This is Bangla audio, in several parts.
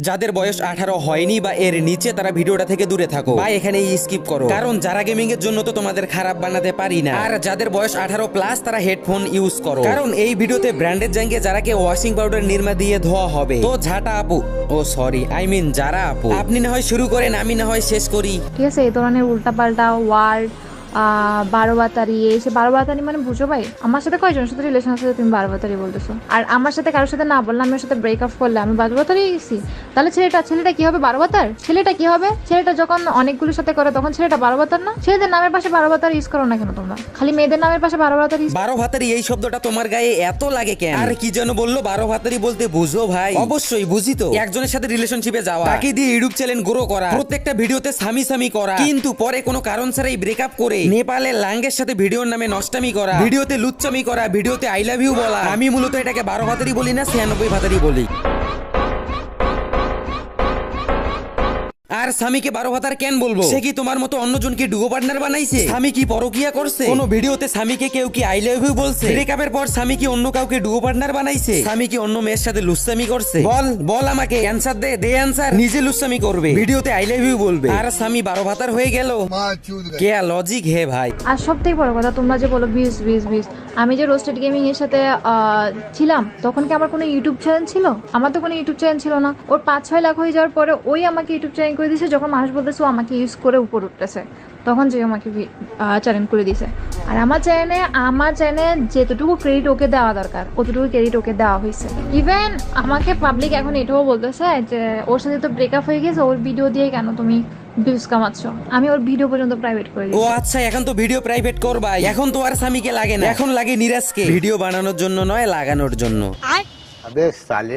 যাদের বয়স 18 হয়নি বা এর নিচে তারা ভিডিওটা থেকে দূরে থাকো বা এখানে স্কিপ করো, কারণ যারা গেমিং এর জন্য তো তোমাদের খারাপ বানাতে পারি না। আর যাদের বয়স 18 প্লাস তারা হেডফোন ইউজ করো, কারণ এই ভিডিওতে ব্র্যান্ডের জায়গায় যারাকে ওয়াশিং পাউডার নির্মা দিয়ে ধোয়া হবে। তো ঝাঁটা আপু, ও সরি আই মিন যারা আপু, আপনি না হয় শুরু করেন, আমি না হয় শেষ করি। ঠিক আছে, এই ধরনের উল্টাপাল্টা ওয়ার্ড 12 বাতারি, এসে 12 বাতারি মানে বুঝো ভাই, আমার সাথে কয়জনের সাথে রিলেশন আছে তুমি 12 বাতারি বলতেছো? আর আমার সাথে কারোর সাথে না বললে, আমি ওর সাথে ব্রেকআপ করলে আমি 12 বাতারি গেছি, তাহলে ছেলেটা কি হবে 12 বাতার? ছেলেটা কি হবে? ছেলেটা যখন অনেকগুলোর সাথে করে তখন ছেলেটা 12 বাতার না? ছেলেদের নামের পাশে 12 বাতার ইউজ করো না কেন তোমরা? খালি মেয়েদের নামের পাশে 12 বাতার ইউজ। 12 ভাতারি এই শব্দটা তোমার গায়ে এত লাগে কেন? আর কি যেন বললো 12 ভাতারি বলতে বুঝো ভাই? অবশ্যই বুঝি তো। একজনের সাথে রিলেশনশিপে যাওয়া, তাকে দিয়ে ইউটিউব চ্যানেল গ্রো করা, প্রত্যেকটা ভিডিওতে স্বামী স্বামী করা, কিন্তু পরে কোনো কারণ ছাড়াই ব্রেকআপ করে নেপালে লাঙ্গের সাথে ভিডিওর নামে নষ্টামি করা, ভিডিওতে লুচ্চামি করা, ভিডিওতে আই লাভ ইউ বলা। আমি মূলত এটাকে 12 ভাতারি বলি না, 96 ভাতারি বলি। আর স্বামীকে 12 ভাতার কেন বলবো? সে কি তোমার মতো অন্যজনকে ডুগো পার্টনার বানাইছে? স্বামী কি পরকিয়া করছে? কোন ভিডিওতে স্বামীকে কেউ কি আই লাভ ইউ বলছে? ব্রেকআপের পর স্বামী কি অন্য কাউকে ডুগো পার্টনার বানাইছে? স্বামী কি অন্য মেয়ের সাথে লুচ্চামি করছে? বল আমাকে অ্যানসার দে অ্যানসার। নিজে লুচ্চামি করবে, ভিডিওতে আই লাভ ইউ বলবে, আর স্বামী 12 ভাতার হয়ে গেল। কে লজিক হে ভাই? আর সব থেকে বড় কথা, তোমরা যে বলো ভিউজ, আমি যে রোস্টেড গেমিং এর সাথে ছিলাম, তখন কি আমার কোনো ইউটিউব চ্যানেল ছিল? আমার তো কোনো ইউটিউব চ্যানেল ছিল না। ওর 5-6 লাখ হয়ে যাওয়ার পরে ওই আমাকে ইউটিউব চ্যানেল করে দিয়েছে। যখন মানুষ বলতেছে ও আমাকে ইউজ করে উপর উঠতেছে, তখন যে আমাকে চ্যানেল করে দিয়েছে। আর আমার চ্যানেলে যেতটুকু ক্রেডিট ওকে দেওয়া দরকার অতটুকু ক্রেডিট ওকে দেওয়া হয়েছে। ইভেন আমাকে পাবলিক এখন এটাও বলতেছে যে ওর সাথে তো ব্রেকআপ হয়ে গেছে, ওর ভিডিও দিয়ে কেন তুমি ভিউজ কামাচ্ছ? আমি ওর ভিডিও পর্যন্ত প্রাইভেট করে ও দিয়েছি। আচ্ছা, এখন তো ভিডিও প্রাইভেট করবাই। এখন তো আর স্বামীকে লাগে না, এখন লাগে নিরাজকে। ভিডিও বানানোর জন্য নয়, লাগানোর জন্য।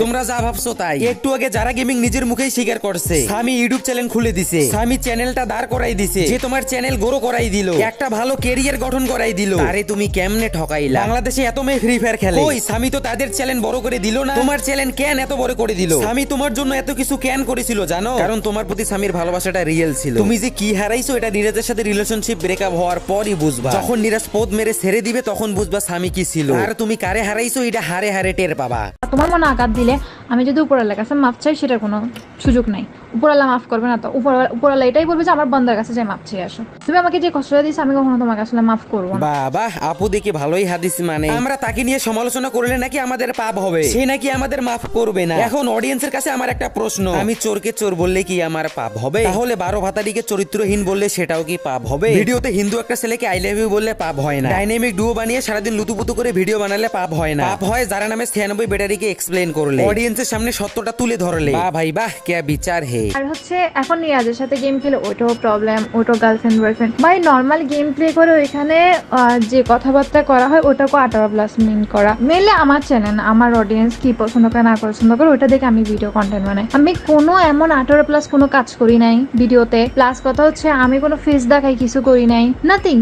তোমরা যা ভাবছো তাই। একটু আগে যারা গেমিং নিজের মুখেই স্বীকার করছে, স্বামী ইউটিউব চ্যানেল খুলে দিছে, স্বামী চ্যানেলটা দাঁড় করাই দিছে, যে তোমার চ্যানেল গ্রো করাই দিল, একটা ভালো ক্যারিয়ার গঠন করাই দিল। আরে তুমি কেমনে ঠকাইলা? বাংলাদেশে এত মেয়ে ফ্রি ফায়ার খেলে, ওই স্বামী তো তাদের চ্যানেল বড় করে দিল না? তোমার চ্যানেল কেন এত বড় করে দিল? স্বামী তোমার জন্য এত কিছু কেন করেছিল জানো? কারণ তোমার প্রতি স্বামীর ভালোবাসাটা রিয়েল ছিল। তুমি যে কি হারাইছো এটা নিরাজের সাথে রিলেশনশিপ ব্রেকআপ হওয়ার পরই বুঝবা। যখন নিরাজ পদ মেরে ছেড়ে দিবে তখন বুঝবা স্বামী কি ছিল। আর তুমি কারে হারাইছো এটা হারে হারে টের পাবা। তোমার মনে আঘাত দিলে আমি যদি উপরওয়ালার কাছে মাপ চাই, সেটার কোনো সুযোগ নাই। উপরওয়ালা মাফ করবে না, তো উপরওয়ালা এটাই বলবে যে আমার বন্ধার কাছে যাই মাপ চেয়ে আসো। তুমি আমাকে যে কষ্টটা দিয়েছো আমি কখনো তোমাকে আসলে মাফ করবো না। বাবা, আপু দেখি ভালোই হাদিস মানে। আমরা তাকে নিয়ে সমালোচনা করলে নাকি আমাদের পাপ হবে, সে নাকি আমাদের মাফ করবে না। এখন অডিয়েন্সের কাছে আমার একটা প্রশ্ন, আমি চোরকে চোর বললে কি আমার পাপ হবে? তাহলে 12 ভাতারিকে চরিত্রহীন বললে সেটাও কি পাপ হবে? ভিডিওতে হিন্দু একটা ছেলেকে আই লাভ ইউ বললে পাপ হয় না। ডাইনামিক ডুও বানিয়ে সারাদিন লুতুপুতু করে ভিডিও বানালে পাপ হয় না। পাপ হয় যারা নামে 96 ব্যাটারিকে এক্সপ্লেন করলে, অডিয়েন্সের সামনে সত্যটা তুলে ধরলে। বাহ ভাই বাহ, কে বিচার হে। আর হচ্ছে এখন নিরাজের সাথে গেম খেলে ওটাও প্রবলেম, ওটাও গার্লফ্রেন্ড বয়ফ্রেন্ড। ভাই নর্মাল গেম প্লে করে ওইখানে যে কথাবার্তা করা হয় ওটাকে 18+ মিন করা। মেলে আমার চ্যানেল, আমার অডিয়েন্স কি পছন্দ করে না পছন্দ করে ওটা দেখে আমি ভিডিও কন্টেন্ট বানাই। আমি কোনো এমন 18+ কোনো কাজ করি নাই ভিডিওতে। প্লাস কথা হচ্ছে আমি কোনো ফেস দেখাই কিছু করি নাই, নাথিং,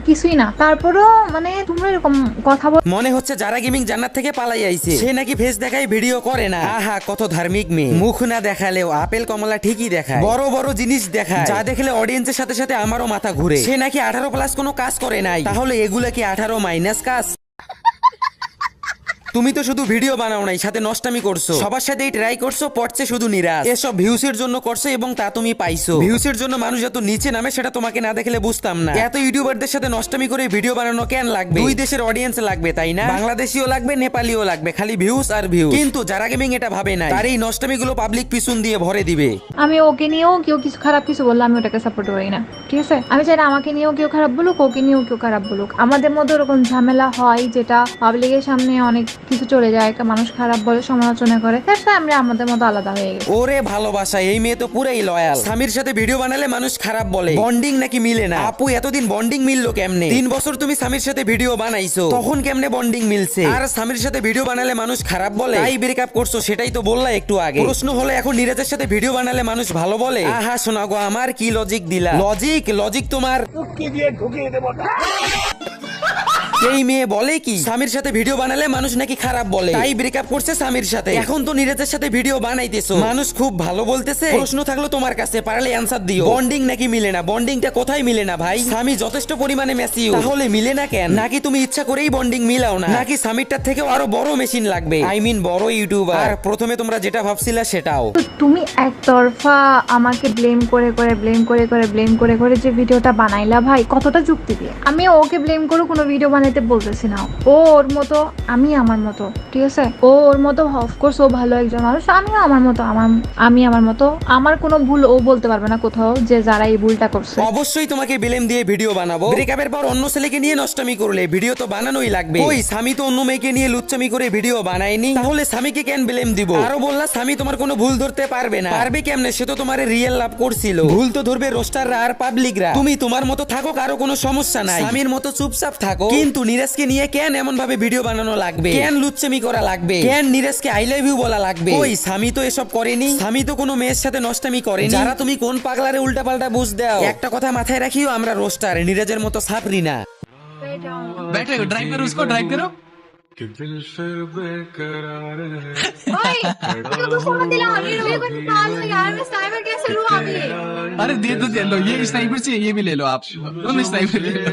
কিছুই না। তারপরেও মানে তোমরা এরকম কথা বল। মনে হচ্ছে যারা গেমিং জান্নাত থেকে পালাই আইছে, সে নাকি ফেস দেখাই ভিডিও করে না। আহা কত ধার্মিক মেয়ে, মুখ না দেখালেও আপেল কমলা ঠিকই দেখায়, বড় বড় জিনিস দেখায়, যা দেখলে অডিয়েন্সের সাথে সাথে আমারও মাথা ঘুরে। সে নাকি 18+ কোনো কাজ করে নাই, তাহলে এগুলা কি 18- কাজ? তুমি তো শুধু ভিডিও বানাও নাই, সাথে নষ্টামি করছো, সবার সাথেই ট্রাই করছো, পড়ছে শুধু নিরাশ। এসব ভিউসের জন্য করছো এবং তা তুমি পাইছো। ভিউসের জন্য মানুষ যত নিচে নামে সেটা তোমাকে না দেখলে বুঝতাম না। এত ইউটিউবারদের সাথে নষ্টামি করে ভিডিও বানানো কেন লাগবে? দুই দেশের অডিয়েন্স লাগবে তাই না? বাংলাদেশিও লাগবে, নেপালিও লাগবে, খালি ভিউস আর ভিউস। কিন্তু যারা গেমিং এটা ভাবে না, তার এই নষ্টামি গুলো পাবলিক পিছন দিয়ে ভরে দিবে। আমি ওকে নিয়েও কেউ কিছু খারাপ কিছু বললে আমি ওটাকে সাপোর্ট করি না, ঠিক আছে? আমি চাই না আমাকে নিয়েও কেউ খারাপ বলুক, ওকে নিয়েও কেউ খারাপ বলুক। আমাদের মধ্যে ওরকম ঝামেলা হয় যেটা পাবলিকের সামনে অনেক কিছু চলে যায়, মানুষ খারাপ বলে সমালোচনা করে, তারপরে আমরা আমাদের মতো আলাদা হয়ে গেছি। ওরে ভালোবাসা, এই মেয়ে তো পুরাই লয়াল। স্বামীর সাথে ভিডিও বানালে মানুষ খারাপ বলে, বন্ডিং নাকি মিলে না। আপু এতদিন বন্ডিং মিললো কেমনে? 3 বছর তুমি স্বামীর সাথে ভিডিও বানাইছো, তখন কেমনে বন্ডিং মিলছে? আর স্বামীর সাথে ভিডিও বানালে মানুষ খারাপ বলে, তাই ব্রেকআপ করছো, সেটাই তো বললা একটু আগে। প্রশ্ন হলো এখন নিরাজের সাথে ভিডিও বানালে মানুষ ভালো বলে? আহা শোনা গো, আমার কি লজিক দিলা? লজিক তোমার এই মেয়ে বলে কি স্বামীর সাথে ভিডিও বানালে মানুষ নাকি খারাপ বলে, তাই ব্রেকআপ করছে স্বামীর সাথে। এখন তো নীরজের সাথে ভিডিও বানাইতেছো, মানুষ খুব ভালো বলতেছে। প্রশ্ন থাকলো তোমার কাছে, পারলে অ্যানসার দিও। বন্ডিং নাকি মিলে না? বন্ডিংটা কোথায় মিলে না ভাই? স্বামী যথেষ্ট পরিমাণে ম্যাচিউর, তাহলে মিলে না কেন? নাকি তুমি ইচ্ছা করেই বন্ডিং মিলাও না? নাকি স্বামীরটার থেকেও আরো বড় মেশিন লাগবে, আই মিন বড় ইউটিউবার? আর প্রথমে তোমরা যেটা ভাবছিলা সেটাও। তো তুমি একতরফা আমাকে ব্লেম করে যে ভিডিওটা বানাইলা ভাই, কতটা যুক্তি দিয়ে? আমি ওকে ব্লেম করে কোনো ভিডিও বানাইতে বলতেছি না। ও ওর মতো, আমি আমার মতো, ঠিক আছে? ও ওর মতো, অফকোর্স ও ভালো একজন মানুষ, আমিও আমার মতো, আমি আমার মতো। আমার কোনো ভুল ও বলতে পারবে না কোথাও যে যারা এই ভুলটা করছে। অবশ্যই তোমাকে ব্লেম দিয়ে ভিডিও বানাবো। ব্রেকআপের পর অন্য ছেলেকে নিয়ে নষ্টামি করলে ভিডিও তো বানানোই লাগবে। ওই স্বামী তো অন্য মেয়েকে নিয়ে লুচ্চামি করে ভিডিও বানায়নি, তাহলে স্বামীকে কেন ব্লেম দিব? আরো বললা স্বামী তোমার কোনো ভুল ধরতে পারবে না। পারবে কেমনে? সে তো তোমার রিয়েল লাভ করছিল। ভুল তো ধরবে রোস্টাররা আর পাবলিকরা। তুমি তোমার মতো থাকো, কারো কোনো সমস্যা নাই, স্বামীর মতো চুপচাপ থাকো। কিন্তু নীরজকে নিয়ে কেন এমন ভাবে ভিডিও বানানো লাগবে? কেন লুচ্চামি করা লাগবে? কেন নীরজকে আই লাভ ইউ বলা লাগবে? ওই স্বামী তো এসব করেনি, স্বামী তো কোনো মেয়ের সাথে নষ্টামি করেনি। যারা তুমি কোন পাগলারে উল্টাপাল্টা বুঝ দাও। একটা কথা মাথায় রাখিও, আমরা রোস্টার, নীরজের মতো ছাপরি না। बैठे ड्राइव करो, उसको ड्राइव करो। कि दिल फिर बेकरार है ওই তুমি তো ফোন দিলা, আমি मेरे को निकाल लो यार, मैं स्नाइपर कैसे लूं अभी? अरे दे दो, दे लो। ये स्नाइपर चाहिए, ये भी ले लो आप। दोनों स्नाइपर ले लो।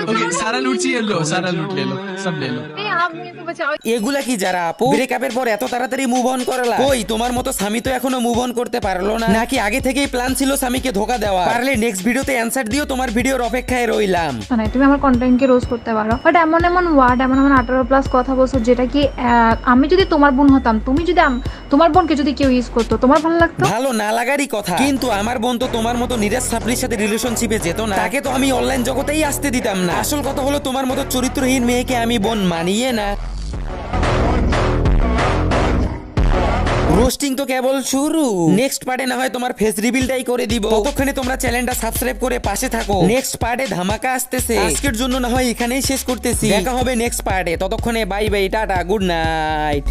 ओके, सारा लूट चाहिए, लो सारा लूट ले लो, सब ले लो। नहीं आप मेरे को बचाओ। এগুলা কি যারা আপু ব্রেকআপের পর এত তাড়াতাড়ি মুভ অন করলা? কই তোমার মতো স্বামী তো এখনো মুভ অন করতে পারলো না? নাকি আগে থেকেই প্ল্যান ছিল স্বামীকে ধোকা দেওয়া? পারলে নেক্সট ভিডিওতে অ্যানসার দিও, তোমার ভিডিওর অপেক্ষায় রইলাম। মানে তুমি আমার কন্টেন্টকে রোজ করতে পারো, বাট এমন ওয়ার্ড, এমন 18+ কথা বলছো যেটা কি আমি যদি তোমার বোন হতাম, তুমি যদি তোমার বোনকে যদি কেউ ইউজ করতো, তোমার ভালো লাগতো? ভালো না লাগারই কথা, কিন্তু আমার বোন তো তোমার মতো নীরজ সাপড়ির সাথে রিলেশনশিপে যেত না। তাকে তো আমি অনলাইন জগতেই আসতে দিতাম না। আসল কথা হলো তোমার মতো চরিত্রহীন মেয়েকে আমি বোন মানিয়ে না। রোস্টিং তো কেবল শুরু, নেক্সট পার্টে না হয় তোমার ফেস রিভিলটাই করে দিব। ততক্ষণে তোমরা চ্যানেলটা সাবস্ক্রাইব করে পাশে থাকো, নেক্সট পার্টে ধামাকা আসতেছে। আজকের জন্য না হয় এখানেই শেষ করতেছি, দেখা হবে নেক্সট পার্টে। ততক্ষণে bye bye, tata, good night.